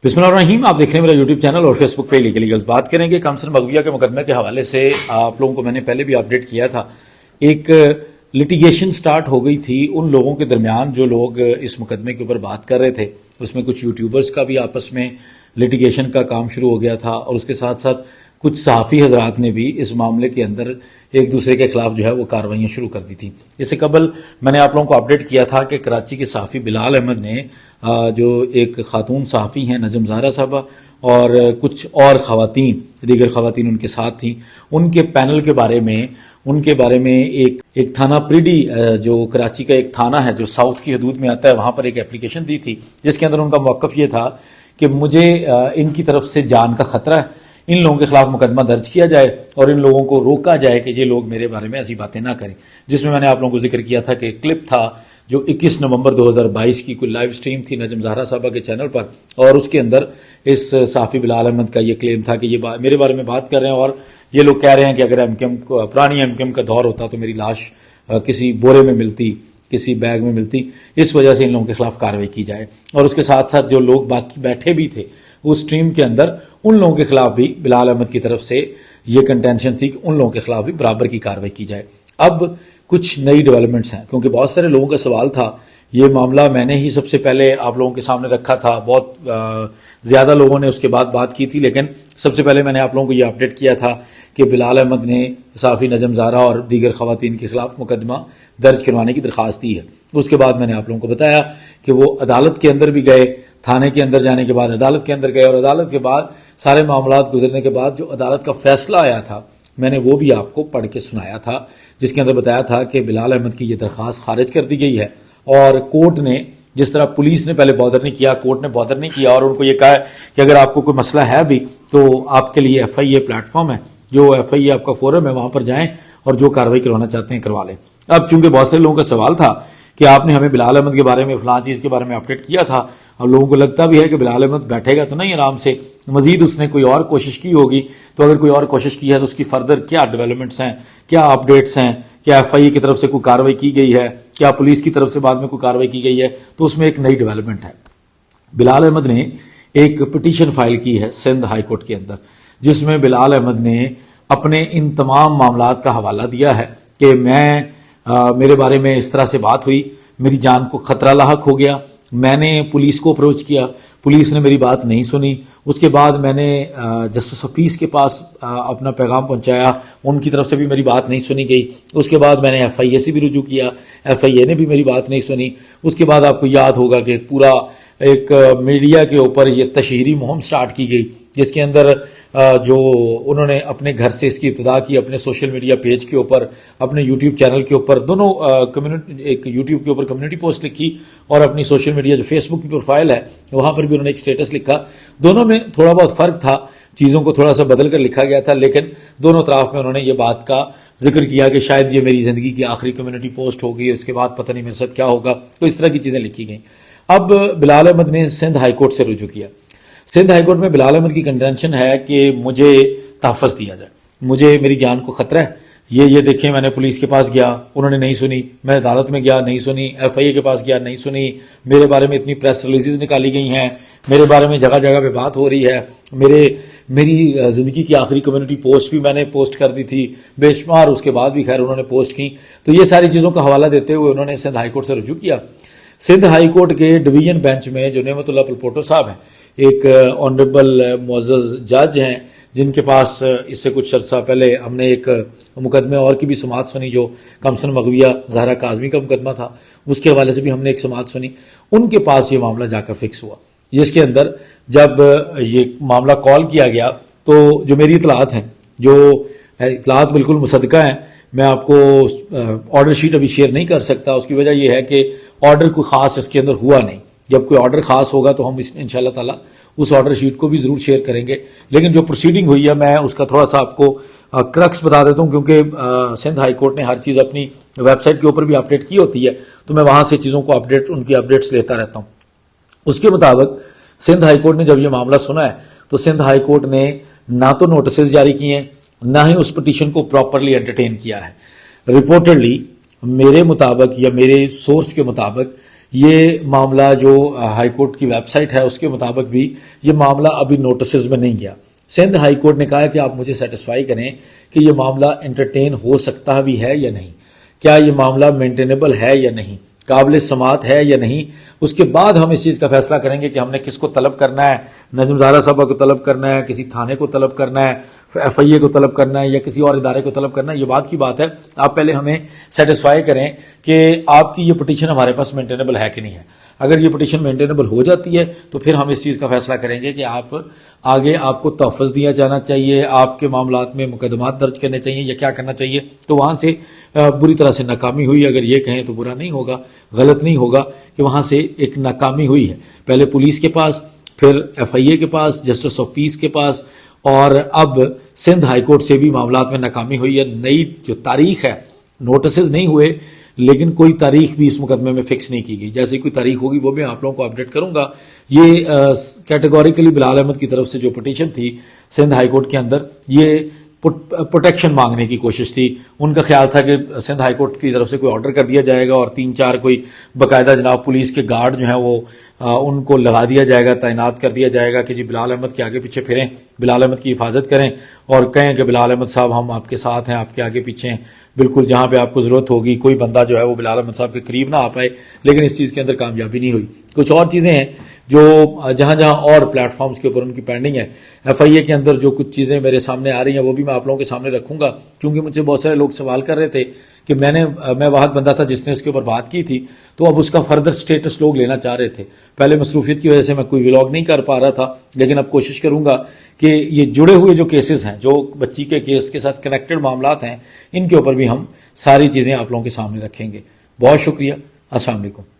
بسم اللہ الرحیم، آپ دیکھ رہے ہیں میرا یوٹیوب چینل اور فیس بک پہ لیگلز بات کریں گے کمسن مغویہ کے مقدمے کے حوالے سے۔ آپ لوگوں کو میں نے پہلے بھی اپڈیٹ کیا تھا، ایک لٹیگیشن سٹارٹ ہو گئی تھی ان لوگوں کے درمیان جو لوگ اس مقدمے کے اوپر بات کر رہے تھے۔ اس میں کچھ یوٹیوبرز کا بھی آپس میں لٹیگیشن کا کام شروع ہو گیا تھا، اور اس کے ساتھ ساتھ کچھ صحافی حضرات نے بھی اس معاملے کے اندر ایک دوسرے کے خلاف جو ہے وہ کارروائیاں شروع کر دی تھی۔ اس سے قبل میں نے آپ لوگوں کو اپڈیٹ کیا تھا کہ کراچی کے صحافی بلال احمد نے جو ایک خاتون صحافی ہیں نجم زہرا صاحبہ اور کچھ اور دیگر خواتین ان کے ساتھ تھیں، ان کے پینل کے بارے میں ایک تھانہ پریڈی جو کراچی کا ایک تھانہ ہے جو ساؤتھ کی حدود میں آتا ہے، وہاں پر ایک اپلیکیشن دی تھی جس کے اندر ان کا موقف یہ تھا کہ مجھے ان کی طرف سے جان کا خطرہ ہے، ان لوگوں کے خلاف مقدمہ درج کیا جائے اور ان لوگوں کو روکا جائے کہ یہ لوگ میرے بارے میں ایسی باتیں نہ کریں۔ جس میں نے آپ لوگوں کو ذکر کیا تھا کہ ایک کلپ تھا جو 21 نومبر 2022 کی کوئی لائیو سٹریم تھی نجم زہرا صاحبہ کے چینل پر، اور اس کے اندر اس صحافی بلال احمد کا یہ کلیم تھا کہ یہ میرے بارے میں بات کر رہے ہیں اور یہ لوگ کہہ رہے ہیں کہ اگر پرانی ایم کیم کا دور ہوتا تو میری لاش کسی بورے میں ملتی، کسی بیگ میں ملتی، اس وجہ سے ان لوگوں کے خلاف کارروائی کی جائے۔ اور اس کے ساتھ ساتھ جو لوگ باقی بیٹھے بھی تھے اس سٹریم کے اندر، ان لوگوں کے خلاف بھی بلال احمد کی طرف سے یہ کنٹینشن تھی کہ ان لوگوں کے خلاف بھی برابر کی کارروائی کی جائے۔ اب کچھ نئی ڈیولپمنٹس ہیں، کیونکہ بہت سارے لوگوں کا سوال تھا، یہ معاملہ میں نے ہی سب سے پہلے آپ لوگوں کے سامنے رکھا تھا، بہت زیادہ لوگوں نے اس کے بعد بات کی تھی، لیکن سب سے پہلے میں نے آپ لوگوں کو یہ اپڈیٹ کیا تھا کہ بلال احمد نے صحافی نجم زہرا اور دیگر خواتین کے خلاف مقدمہ درج کروانے کی درخواست دی ہے۔ اس کے بعد میں نے آپ لوگوں کو بتایا کہ وہ عدالت کے اندر بھی گئے، تھانے کے اندر جانے کے بعد عدالت کے اندر گئے، اور عدالت کے بعد سارے معاملات گزرنے کے بعد جو عدالت کا فیصلہ آیا تھا میں نے وہ بھی آپ کو پڑھ کے سنایا تھا، جس کے اندر بتایا تھا کہ بلال احمد کی یہ درخواست خارج کر دی گئی ہے، اور کورٹ نے جس طرح پولیس نے پہلے بادر نہیں کیا، کورٹ نے بادر نہیں کیا اور ان کو یہ کہا ہے کہ اگر آپ کو کوئی مسئلہ ہے بھی تو آپ کے لیے ایف آئی اے پلیٹ فارم ہے، جو ایف آئی اے آپ کا فورم ہے، وہاں پر جائیں اور جو کارروائی کروانا چاہتے ہیں کروا لیں۔ اب چونکہ بہت سارے لوگوں کا سوال تھا کہ آپ نے ہمیں بلال احمد کے بارے میں فلاں چیز کے بارے میں اپڈیٹ کیا تھا، اور لوگوں کو لگتا بھی ہے کہ بلال احمد بیٹھے گا تو نہیں آرام سے، مزید اس نے کوئی اور کوشش کی ہوگی، تو اگر کوئی اور کوشش کی ہے تو اس کی فردر کیا ڈیولپمنٹس ہیں، کیا اپڈیٹس ہیں، کیا ایف آئی اے کی طرف سے کوئی کارروائی کی گئی ہے، کیا پولیس کی طرف سے بعد میں کوئی کارروائی کی گئی ہے، تو اس میں ایک نئی ڈیولپمنٹ ہے۔ بلال احمد نے ایک پٹیشن فائل کی ہے سندھ ہائی کورٹ کے اندر، جس میں بلال احمد نے اپنے ان تمام معاملات کا حوالہ دیا ہے کہ میرے بارے میں اس طرح سے بات ہوئی، میری جان کو خطرہ لاحق ہو گیا، میں نے پولیس کو اپروچ کیا، پولیس نے میری بات نہیں سنی، اس کے بعد میں نے جسٹس حفیظ کے پاس اپنا پیغام پہنچایا، ان کی طرف سے بھی میری بات نہیں سنی گئی، اس کے بعد میں نے ایف آئی اے سے بھی رجوع کیا، ایف آئی اے نے بھی میری بات نہیں سنی۔ اس کے بعد آپ کو یاد ہوگا کہ پورا ایک میڈیا کے اوپر یہ تشہیری مہم سٹارٹ کی گئی، جس کے اندر جو انہوں نے اپنے گھر سے اس کی ابتدا کی، اپنے سوشل میڈیا پیج کے اوپر، اپنے یوٹیوب چینل کے اوپر، دونوں ایک یوٹیوب کے اوپر کمیونٹی پوسٹ لکھی اور اپنی سوشل میڈیا جو فیس بک کی پروفائل ہے وہاں پر بھی انہوں نے ایک سٹیٹس لکھا۔ دونوں میں تھوڑا بہت فرق تھا، چیزوں کو تھوڑا سا بدل کر لکھا گیا تھا، لیکن دونوں طرف میں انہوں نے یہ بات کا ذکر کیا کہ شاید یہ میری زندگی کی آخری کمیونٹی پوسٹ ہوگی، اس کے بعد پتہ نہیں میرے ساتھ کیا ہوگا، تو اس طرح کی چیزیں لکھی گئیں۔ اب بلال احمد نے سندھ ہائی کورٹ سے رجوع کیا۔ سندھ ہائی کورٹ میں بلال احمد کی کنٹینشن ہے کہ مجھے تحفظ دیا جائے، مجھے میری جان کو خطرہ ہے، یہ دیکھیں میں نے پولیس کے پاس گیا، انہوں نے نہیں سنی، میں عدالت میں گیا نہیں سنی، ایف آئی اے کے پاس گیا نہیں سنی، میرے بارے میں اتنی پریس ریلیزز نکالی گئی ہیں، میرے بارے میں جگہ جگہ پہ بات ہو رہی ہے، میری زندگی کی آخری کمیونٹی پوسٹ بھی میں نے پوسٹ کر دی تھی، بے شمار اس کے بعد بھی خیر انہوں نے پوسٹ کی، تو یہ ساری چیزوں کا حوالہ دیتے ہوئے انہوں نے سندھ ہائی کورٹ سے رجوع کیا۔ سندھ ہائی کورٹ کے ڈویژن بینچ میں جو نعمت اللہ پلپوٹو صاحب ہیں، ایک آنریبل معزز جج ہیں، جن کے پاس اس سے کچھ عرصہ پہلے ہم نے ایک مقدمے اور کی بھی سماعت سنی جو کمسن مغویہ زہرا کاظمی کا مقدمہ تھا، اس کے حوالے سے بھی ہم نے ایک سماعت سنی، ان کے پاس یہ معاملہ جا کر فکس ہوا، جس کے اندر جب یہ معاملہ کال کیا گیا تو جو میری اطلاعات ہیں، جو اطلاعات بالکل مصدقہ ہیں، میں آپ کو آرڈر شیٹ ابھی شیئر نہیں کر سکتا، اس کی وجہ یہ ہے کہ آرڈر کوئی خاص اس کے اندر ہوا نہیں، جب کوئی آرڈر خاص ہوگا تو ہم انشاءاللہ تعالی اس آرڈر شیٹ کو بھی ضرور شیئر کریں گے، لیکن جو پروسیڈنگ ہوئی ہے میں اس کا تھوڑا سا آپ کو کرکس بتا دیتا ہوں، کیونکہ سندھ ہائی کورٹ نے ہر چیز اپنی ویب سائٹ کے اوپر بھی اپڈیٹ کی ہوتی ہے، تو میں وہاں سے چیزوں کو ان کی اپڈیٹس لیتا رہتا ہوں۔ اس کے مطابق سندھ ہائی کورٹ نے جب یہ معاملہ سنا ہے تو سندھ ہائی کورٹ نے نہ تو نوٹسز جاری کیے ہیں، نہ ہی اس پٹیشن کو پراپرلی انٹرٹین کیا ہے۔ رپورٹڈلی میرے مطابق یا میرے سورس کے مطابق یہ معاملہ جو ہائی کورٹ کی ویب سائٹ ہے اس کے مطابق بھی یہ معاملہ ابھی نوٹسز میں نہیں گیا. سندھ ہائی کورٹ نے کہا کہ آپ مجھے سیٹسفائی کریں کہ یہ معاملہ انٹرٹین ہو سکتا بھی ہے یا نہیں, کیا یہ معاملہ مینٹینیبل ہے یا نہیں, قابل سماعت ہے یا نہیں. اس کے بعد ہم اس چیز کا فیصلہ کریں گے کہ ہم نے کس کو طلب کرنا ہے, نجم زہرا صاحبہ کو طلب کرنا ہے, کسی تھانے کو طلب کرنا ہے, ایف آئی اے کو طلب کرنا ہے, یا کسی اور ادارے کو طلب کرنا ہے. یہ بات کی بات ہے, آپ پہلے ہمیں سیٹسفائی کریں کہ آپ کی یہ پٹیشن ہمارے پاس مینٹینیبل ہے کہ نہیں ہے. اگر یہ پٹیشن مینٹینیبل ہو جاتی ہے تو پھر ہم اس چیز کا فیصلہ کریں گے کہ آپ کو تحفظ دیا جانا چاہیے, آپ کے معاملات میں مقدمات درج کرنے چاہیے یا کیا کرنا چاہیے. تو وہاں سے بری طرح سے ناکامی ہوئی, اگر یہ کہیں تو برا نہیں ہوگا, غلط نہیں ہوگا کہ وہاں سے ایک ناکامی ہوئی ہے, پہلے پولیس کے پاس, پھر ایف آئی اے کے پاس, جسٹس آف پیس کے پاس, اور اب سندھ ہائی کورٹ سے بھی معاملات میں ناکامی ہوئی ہے. نئی جو تاریخ ہے, نوٹسز نہیں ہوئے لیکن کوئی تاریخ بھی اس مقدمے میں فکس نہیں کی گئی. جیسے کوئی تاریخ ہوگی وہ بھی آپ لوگوں کو اپڈیٹ کروں گا. یہ کیٹیگوریکلی بلال احمد کی طرف سے جو پٹیشن تھی سندھ ہائی کورٹ کے اندر, یہ پروٹیکشن مانگنے کی کوشش تھی. ان کا خیال تھا کہ سندھ ہائی کورٹ کی طرف سے کوئی آرڈر کر دیا جائے گا اور 3-4 کوئی باقاعدہ جناب پولیس کے گارڈ جو ہیں وہ ان کو لگا دیا جائے گا, تعینات کر دیا جائے گا کہ جی بلال احمد کے آگے پیچھے پھریں, بلال احمد کی حفاظت کریں اور کہیں کہ بلال احمد صاحب ہم آپ کے ساتھ ہیں, آپ کے آگے پیچھے ہیں, بالکل جہاں پہ آپ کو ضرورت ہوگی کوئی بندہ جو ہے وہ بلال احمد صاحب کے قریب نہ آ پائے. لیکن اس چیز کے اندر کامیابی نہیں ہوئی. کچھ اور چیزیں ہیں جو جہاں اور پلیٹ فارمز کے اوپر ان کی پینڈنگ ہے. ایف آئی اے کے اندر جو کچھ چیزیں میرے سامنے آ رہی ہیں وہ بھی میں آپ لوگوں کے سامنے رکھوں گا, کیونکہ مجھ سے بہت سارے لوگ سوال کر رہے تھے کہ میں واحد بندہ تھا جس نے اس کے اوپر بات کی تھی, تو اب اس کا فردر سٹیٹس لوگ لینا چاہ رہے تھے. پہلے مصروفیت کی وجہ سے میں کوئی ولاگ نہیں کر پا رہا تھا, لیکن اب کوشش کروں گا کہ یہ جڑے ہوئے جو کیسز ہیں, جو بچی کے کیس کے ساتھ کنیکٹڈ معاملات ہیں, ان کے اوپر بھی ہم ساری چیزیں آپ لوگوں کے سامنے رکھیں گے. بہت شکریہ. السلام علیکم.